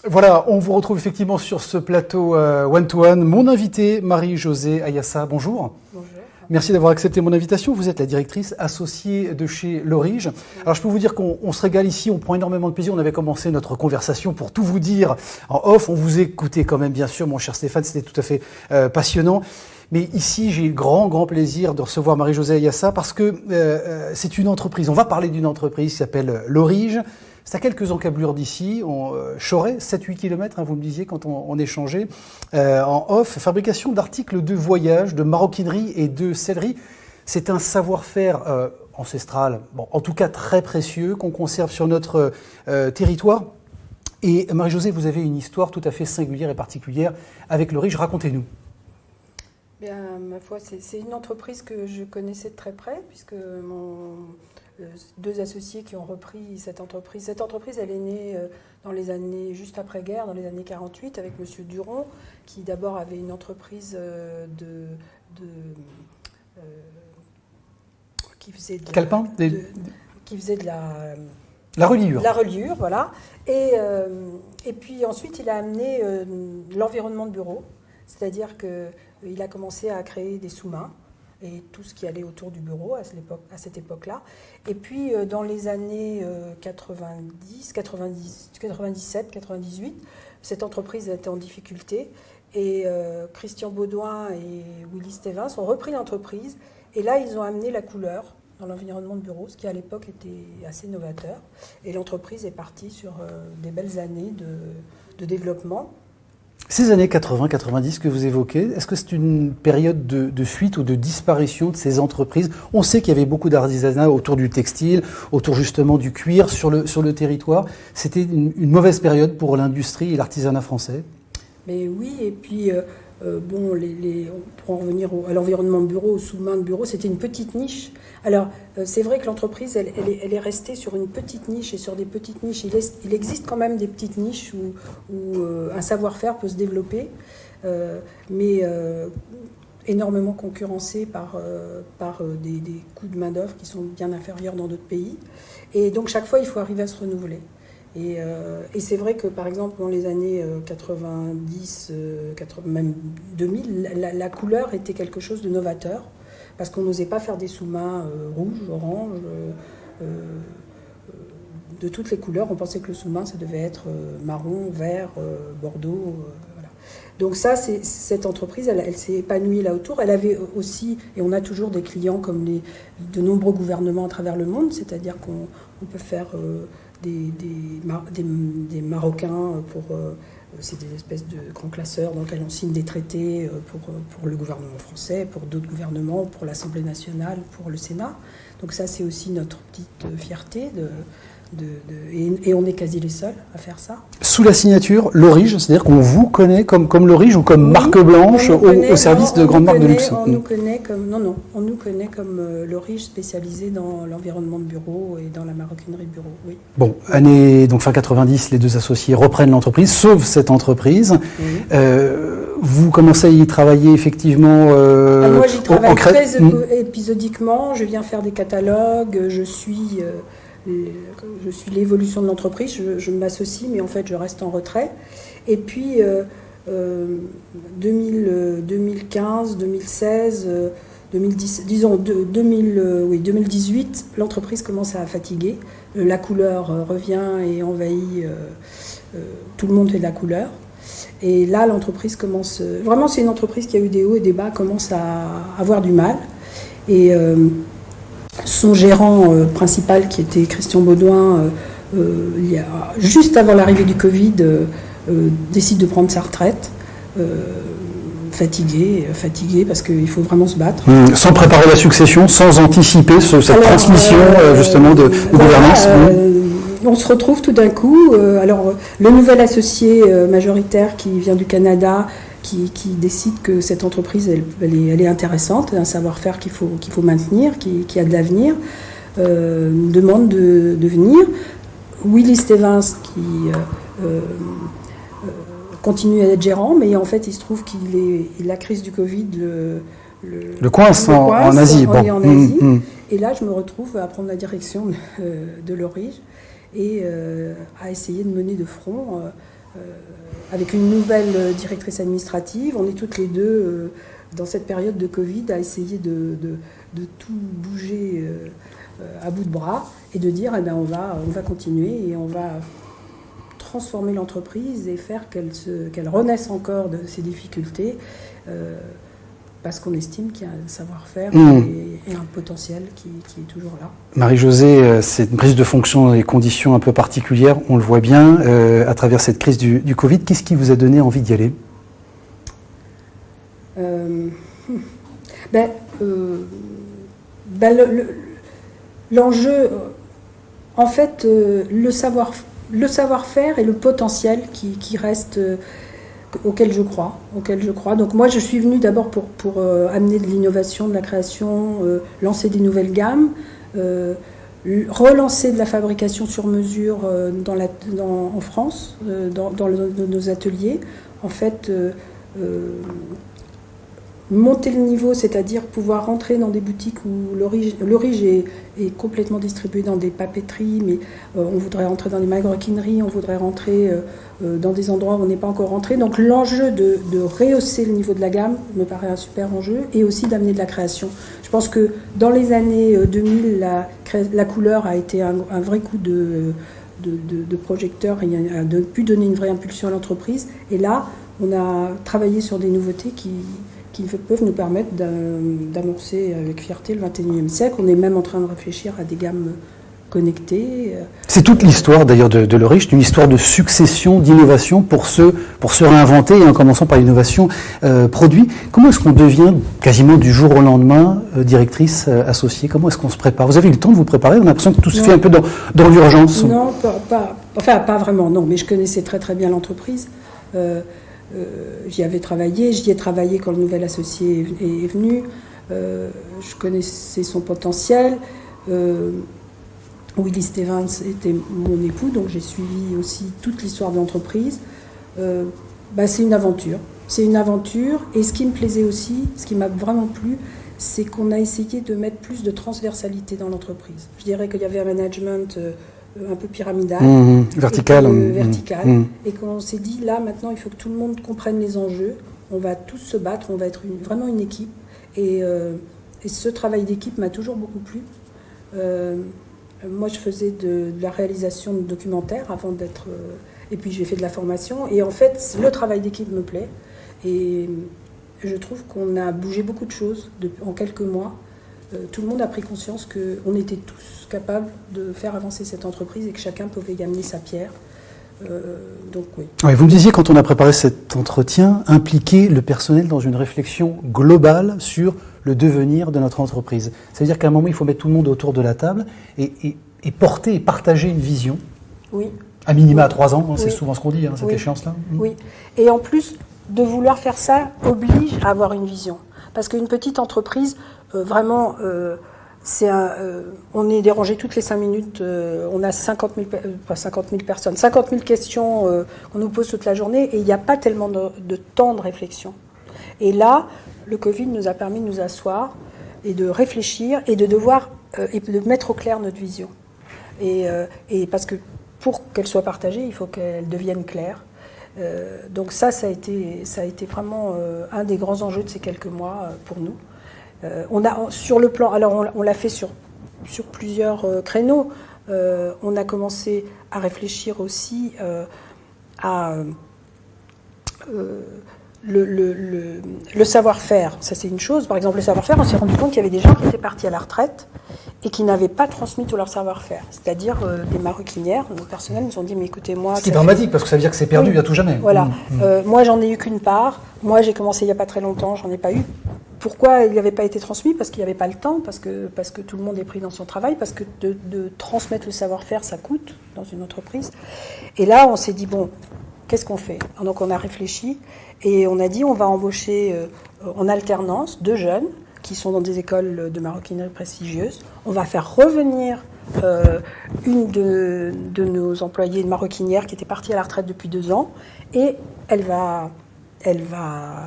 Voilà, on vous retrouve effectivement sur ce plateau one-to-one. Mon invité, Marie-Josée Ayassa, bonjour. Bonjour. Merci d'avoir accepté mon invitation. Vous êtes la directrice associée de chez L'Orige. Alors je peux vous dire qu'on se régale ici, on prend énormément de plaisir. On avait commencé notre conversation pour tout vous dire en off. On vous écoutait quand même, bien sûr, mon cher Stéphane, c'était tout à fait passionnant. Mais ici, j'ai grand plaisir de recevoir Marie-Josée Ayassa parce que c'est une entreprise. On va parler d'une entreprise qui s'appelle L'Orige. C'est à quelques encablures d'ici, Choret, 7-8 km, vous me disiez quand on échangeait, en off, fabrication d'articles de voyage, de maroquinerie et de sellerie. C'est un savoir-faire ancestral, bon, en tout cas très précieux, qu'on conserve sur notre territoire. Et Marie-Josée, vous avez une histoire tout à fait singulière et particulière avec L'Orige. Racontez-nous. Bien, ma foi, c'est une entreprise que je connaissais de très près, puisque deux associés qui ont repris cette entreprise. Cette entreprise, elle est née dans les années juste après-guerre, dans les années 48, avec Monsieur Duron, qui d'abord avait une entreprise qui faisait de Calpin qui faisait de la reliure. La reliure, voilà. Et puis ensuite, il a amené l'environnement de bureau, c'est-à-dire qu'il a commencé à créer des sous-mains et tout ce qui allait autour du bureau à cette époque-là. Et puis, dans les années 97, 98, cette entreprise était en difficulté. Et Christian Baudouin et Willy Stevens ont repris l'entreprise. Et là, ils ont amené la couleur dans l'environnement de bureau, ce qui à l'époque était assez novateur. Et l'entreprise est partie sur des belles années de développement. Ces années 80-90 que vous évoquez, est-ce que c'est une période de fuite ou de disparition de ces entreprises? On sait qu'il y avait beaucoup d'artisanat autour du textile, autour justement du cuir sur le territoire. C'était une mauvaise période pour l'industrie et l'artisanat français? Mais oui, et puis on pourra en revenir à l'environnement de bureau, aux sous-mains de bureau, c'était une petite niche. Alors, c'est vrai que l'entreprise, elle est restée sur une petite niche et sur des petites niches. Il existe quand même des petites niches où un savoir-faire peut se développer, mais énormément concurrencé par des coûts de main-d'œuvre qui sont bien inférieurs dans d'autres pays. Et donc, chaque fois, il faut arriver à se renouveler. Et c'est vrai que, par exemple, dans les années 90, même 2000, la couleur était quelque chose de novateur, parce qu'on n'osait pas faire des sous-mains rouges, orange, de toutes les couleurs. On pensait que le sous-main, ça devait être marron, vert, bordeaux. Voilà. Donc ça, cette entreprise, elle s'est épanouie là autour. Elle avait aussi, et on a toujours des clients comme de nombreux gouvernements à travers le monde, c'est-à-dire qu'on peut faire des Marocains pour... c'est des espèces de grands classeurs dans lesquels on signe des traités pour le gouvernement français, pour d'autres gouvernements, pour l'Assemblée nationale, pour le Sénat. Donc ça, c'est aussi notre petite fierté. Et on est quasi les seuls à faire ça. Sous la signature, L'Orige, c'est-à-dire qu'on vous connaît comme L'Orige ou comme marque blanche au service de grandes marques de luxe. On nous connaît comme L'Orige spécialisé dans l'environnement de bureau et dans la maroquinerie de bureau, oui. Bon, donc fin 90, les deux associés reprennent l'entreprise, sauf cette entreprise. Oui. Vous commencez à y travailler effectivement moi, j'y travaille très épisodiquement. Je viens faire des catalogues, je suis l'évolution de l'entreprise, je m'associe, mais en fait, je reste en retrait. Et puis, 2015, 2016, 2010, disons 2018, l'entreprise commence à fatiguer. La couleur revient et envahit. Tout le monde fait de la couleur. Et là, l'entreprise commence... Vraiment, c'est une entreprise qui a eu des hauts et des bas, commence à avoir du mal. Et... son gérant principal, qui était Christian Baudouin, juste avant l'arrivée du Covid, décide de prendre sa retraite, fatigué parce qu'il faut vraiment se battre. Sans préparer la succession, sans anticiper cette transmission justement de gouvernance. On se retrouve tout d'un coup, le nouvel associé majoritaire qui vient du Canada, qui décide que cette entreprise, elle est intéressante, un savoir-faire qu'il faut maintenir, qui a de l'avenir, demande de venir. Willy Stevens, qui continue à être gérant, mais en fait, il se trouve la crise du Covid le coince en Asie. En Asie. Et là, je me retrouve à prendre la direction de L'Orige et à essayer de mener de front avec une nouvelle directrice administrative. On est toutes les deux dans cette période de Covid à essayer de tout bouger à bout de bras et de dire on va continuer et on va transformer l'entreprise et faire qu'elle renaisse encore de ses difficultés parce qu'on estime qu'il y a un savoir-faire et un potentiel qui est toujours là. Marie-Josée, c'est une prise de fonction dans des conditions un peu particulières, on le voit bien, à travers cette crise du Covid. Qu'est-ce qui vous a donné envie d'y aller ? L'enjeu, en fait, le savoir-faire et le potentiel qui reste, auquel je crois. Donc moi, je suis venue d'abord pour amener de l'innovation, de la création, lancer des nouvelles gammes, relancer de la fabrication sur mesure en France, dans nos ateliers. En fait, monter le niveau, c'est-à-dire pouvoir rentrer dans des boutiques où le riz est complètement distribué dans des papeteries, mais on voudrait rentrer dans des maroquineries, on voudrait rentrer dans des endroits où on n'est pas encore rentré. Donc l'enjeu de rehausser le niveau de la gamme me paraît un super enjeu, et aussi d'amener de la création. Je pense que dans les années 2000, la couleur a été un vrai coup de projecteur et a pu donner une vraie impulsion à l'entreprise. Et là, on a travaillé sur des nouveautés qui peuvent nous permettre d'amorcer avec fierté le XXIe siècle. On est même en train de réfléchir à des gammes connectées. C'est toute l'histoire d'ailleurs de Lorich, une histoire de succession d'innovations pour se réinventer, en commençant par l'innovation produit. Comment est-ce qu'on devient quasiment du jour au lendemain directrice associée ? Comment est-ce qu'on se prépare ? Vous avez eu le temps de vous préparer ? On a l'impression que tout se fait un peu dans l'urgence. Non, pas vraiment, non, mais je connaissais très très bien l'entreprise. J'y ai travaillé quand le nouvel associé est venu. Je connaissais son potentiel. Willy Stevens était mon époux, donc j'ai suivi aussi toute l'histoire de l'entreprise. C'est une aventure. Et ce qui me plaisait aussi, ce qui m'a vraiment plu, c'est qu'on a essayé de mettre plus de transversalité dans l'entreprise. Je dirais qu'il y avait un management un peu pyramidal, vertical, et qu'on s'est dit là maintenant il faut que tout le monde comprenne les enjeux, on va tous se battre, on va être vraiment une équipe, et ce travail d'équipe m'a toujours beaucoup plu. Moi je faisais de la réalisation de documentaires avant d'être et puis j'ai fait de la formation, et en fait le travail d'équipe me plaît, et je trouve qu'on a bougé beaucoup de choses en quelques mois. Tout le monde a pris conscience qu'on était tous capables de faire avancer cette entreprise et que chacun pouvait y amener sa pierre. Donc oui. Ouais, vous me disiez, quand on a préparé cet entretien, impliquer le personnel dans une réflexion globale sur le devenir de notre entreprise. Ça veut dire qu'à un moment, il faut mettre tout le monde autour de la table et porter et partager une vision. Oui. À minima à 3 ans, c'est souvent ce qu'on dit, cette échéance-là. Oui. Et en plus, de vouloir faire ça oblige à avoir une vision. Parce qu'une petite entreprise, vraiment, on est dérangé toutes les 5 minutes. On a 50 000 personnes, 50 000 questions qu'on nous pose toute la journée, et il n'y a pas tellement de temps de réflexion. Et là, le Covid nous a permis de nous asseoir et de réfléchir et de devoir et de mettre au clair notre vision. Et parce que pour qu'elle soit partagée, il faut qu'elle devienne claire. Donc ça a été vraiment un des grands enjeux de ces quelques mois pour nous. On a sur le plan, alors on l'a fait sur plusieurs créneaux. On a commencé à réfléchir aussi à le savoir-faire. Ça c'est une chose. Par exemple, le savoir-faire, on s'est rendu compte qu'il y avait des gens qui étaient partis à la retraite et qui n'avaient pas transmis tout leur savoir-faire. C'est-à-dire des maroquinières, nos personnels nous ont dit, mais écoutez-moi... Ce qui est dramatique, parce que ça veut dire que c'est perdu à tout jamais. Voilà. Moi, j'en ai eu qu'une part. Moi, j'ai commencé il n'y a pas très longtemps, j'en ai pas eu. Pourquoi il n'avait pas été transmis ? Parce qu'il n'y avait pas le temps, parce que tout le monde est pris dans son travail, parce que de transmettre le savoir-faire, ça coûte dans une entreprise. Et là, on s'est dit, bon, qu'est-ce qu'on fait ? Donc, on a réfléchi et on a dit, on va embaucher en alternance 2 jeunes qui sont dans des écoles de maroquinerie prestigieuses. On va faire revenir une de nos employées de maroquinière qui était partie à la retraite depuis 2 ans, et elle va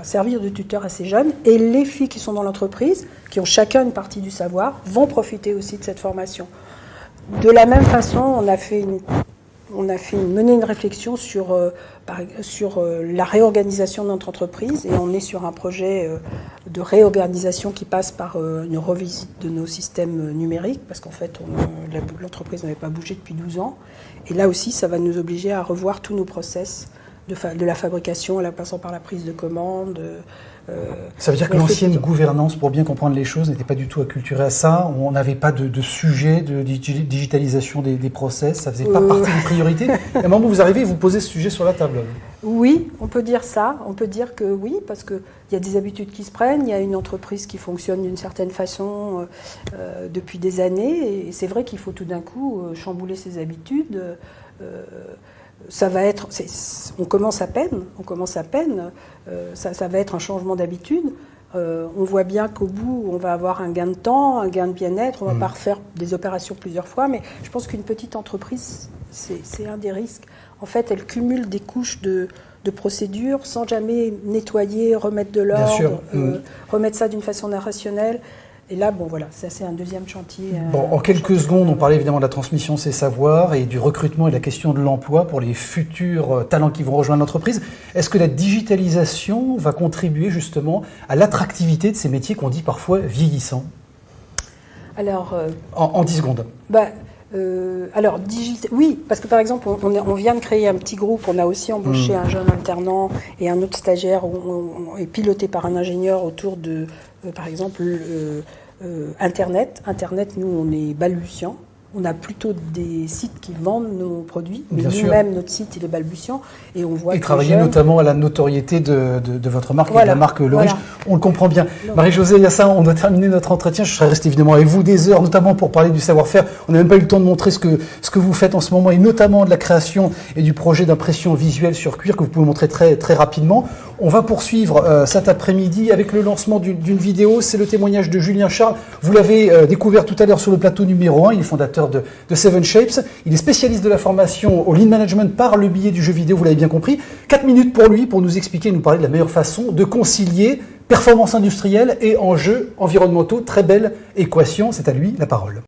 servir de tuteur à ces jeunes, et les filles qui sont dans l'entreprise, qui ont chacun une partie du savoir, vont profiter aussi de cette formation. De la même façon, on a fait on a mené une réflexion sur la réorganisation de notre entreprise et on est sur un projet de réorganisation qui passe par une revisite de nos systèmes numériques parce qu'en fait l'entreprise n'avait pas bougé depuis 12 ans et là aussi ça va nous obliger à revoir tous nos process de la fabrication en passant par la prise de commande. Ça veut dire que l'ancienne gouvernance, pour bien comprendre les choses, n'était pas du tout acculturée à ça. On n'avait pas de sujet de digitalisation des process. Ça faisait pas partie des priorités. Et à un moment où vous arrivez, vous posez ce sujet sur la table. Oui, on peut dire ça. On peut dire que oui, parce qu'il y a des habitudes qui se prennent. Il y a une entreprise qui fonctionne d'une certaine façon depuis des années. Et c'est vrai qu'il faut tout d'un coup chambouler ses habitudes. Ça va être, on commence à peine, ça va être un changement d'habitude. On voit bien qu'au bout, on va avoir un gain de temps, un gain de bien-être, on ne va pas refaire des opérations plusieurs fois, mais je pense qu'une petite entreprise, c'est un des risques. En fait, elle cumule des couches de procédures sans jamais nettoyer, remettre de l'ordre, remettre ça d'une façon rationnelle. Et là, bon voilà, ça c'est un deuxième chantier. Bon, en quelques secondes, on parlait évidemment de la transmission de ces savoirs et du recrutement et de la question de l'emploi pour les futurs talents qui vont rejoindre l'entreprise. Est-ce que la digitalisation va contribuer justement à l'attractivité de ces métiers qu'on dit parfois vieillissants? Alors, en 10 secondes. Oui, parce que par exemple, on vient de créer un petit groupe, on a aussi embauché un jeune alternant et un autre stagiaire, on est piloté par un ingénieur autour de, par exemple, Internet. Internet, nous, on est balbutiant. On a plutôt des sites qui vendent nos produits, mais nous-mêmes, notre site, il est balbutiant. Et on voit. Et travailler notamment à la notoriété de votre marque et de la marque Lorige. On le comprend bien. Marie-Josée Yassin, on doit terminer notre entretien. Je serais resté évidemment avec vous des heures, notamment pour parler du savoir-faire. On n'a même pas eu le temps de montrer ce que vous faites en ce moment, et notamment de la création et du projet d'impression visuelle sur cuir que vous pouvez montrer très, très rapidement. On va poursuivre cet après-midi avec le lancement d'une vidéo. C'est le témoignage de Julien Charles. Vous l'avez découvert tout à l'heure sur le plateau numéro 1. Il est fondateur de Seven Shapes. Il est spécialiste de la formation au Lean Management par le biais du jeu vidéo, vous l'avez bien compris. 4 minutes pour lui, pour nous expliquer, nous parler de la meilleure façon de concilier performance industrielle et enjeux environnementaux. Très belle équation. C'est à lui la parole.